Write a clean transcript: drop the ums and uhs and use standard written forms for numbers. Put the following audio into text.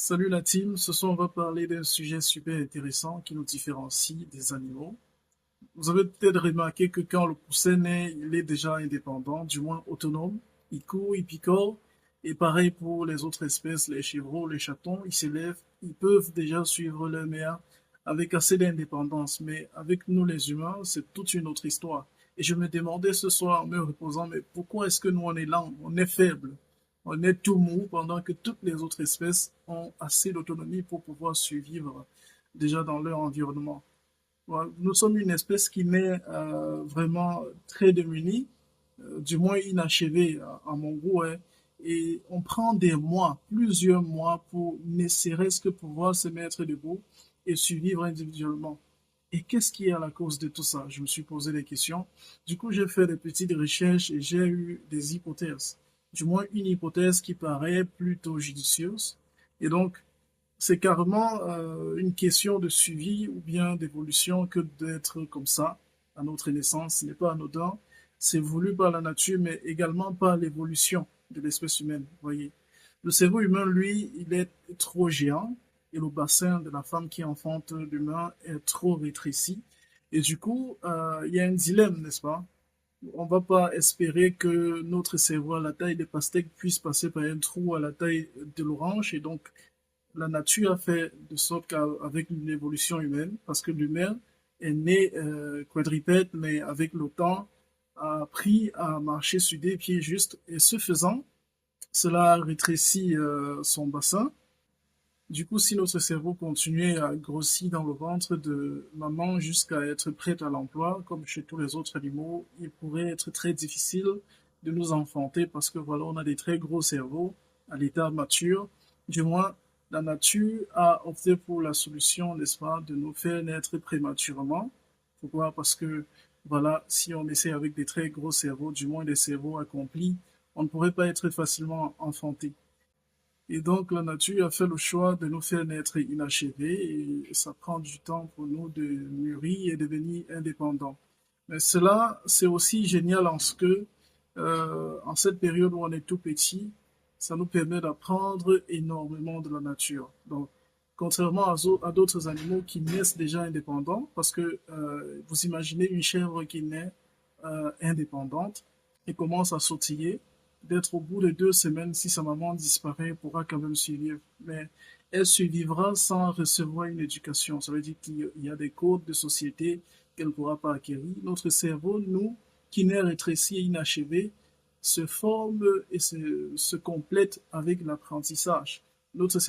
Salut la team, ce soir on va parler d'un sujet super intéressant qui nous différencie des animaux. Vous avez peut-être remarqué que quand le poussin naît, il est déjà indépendant, du moins autonome. Il court, il picole, et pareil pour les autres espèces, les chevreaux, les chatons, ils s'élèvent, ils peuvent déjà suivre leur mère avec assez d'indépendance. Mais avec nous les humains, c'est toute une autre histoire. Et je me demandais ce soir en me reposant, mais pourquoi est-ce que nous on est lent, on est faible, on est tout mou pendant que toutes les autres espèces ont assez d'autonomie pour pouvoir survivre déjà dans leur environnement. Voilà, nous sommes une espèce qui naît vraiment très démunie, du moins inachevée à mon goût, hein, et on prend des mois, plusieurs mois pour ne serait-ce que pouvoir se mettre debout et survivre individuellement. Et qu'est-ce qui est à la cause de tout ça? Je me suis posé des questions. Du coup, j'ai fait des petites recherches et j'ai eu des hypothèses. Du moins, une hypothèse qui paraît plutôt judicieuse. Et donc, c'est carrément une question de suivi ou bien d'évolution que d'être comme ça à notre naissance. Ce n'est pas anodin. C'est voulu par la nature, mais également par l'évolution de l'espèce humaine. Voyez. Le cerveau humain, lui, il est trop géant et le bassin de la femme qui enfante l'humain est trop rétréci. Et du coup, il y a un dilemme, n'est-ce pas? On ne va pas espérer que notre cerveau à la taille des pastèques puisse passer par un trou à la taille de l'orange. Et donc, la nature a fait de sorte qu'avec l'évolution humaine, parce que l'humain est né quadrupède, mais avec le temps a appris à marcher sur des pieds justes. Et ce faisant, cela rétrécit son bassin. Du coup, si notre cerveau continuait à grossir dans le ventre de maman jusqu'à être prêt à l'emploi, comme chez tous les autres animaux, il pourrait être très difficile de nous enfanter parce que voilà, on a des très gros cerveaux à l'état mature. Du moins, la nature a opté pour la solution, n'est-ce pas, de nous faire naître prématurément. Pourquoi? Parce que voilà, si on essaie avec des très gros cerveaux, du moins des cerveaux accomplis, on ne pourrait pas être facilement enfanté. Et donc, la nature a fait le choix de nous faire naître inachevés et ça prend du temps pour nous de mûrir et devenir indépendants. Mais cela, c'est aussi génial en ce que, en cette période où on est tout petit, ça nous permet d'apprendre énormément de la nature. Donc, contrairement à d'autres animaux qui naissent déjà indépendants, parce que vous imaginez une chèvre qui naît indépendante et commence à sautiller, d'être au bout de 2 semaines, si sa maman disparaît, elle pourra quand même survivre. Mais elle survivra sans recevoir une éducation. Ça veut dire qu'il y a des codes de société qu'elle ne pourra pas acquérir. Notre cerveau, nous, qui naît rétréci et inachevé, se forme et se complète avec l'apprentissage. Notre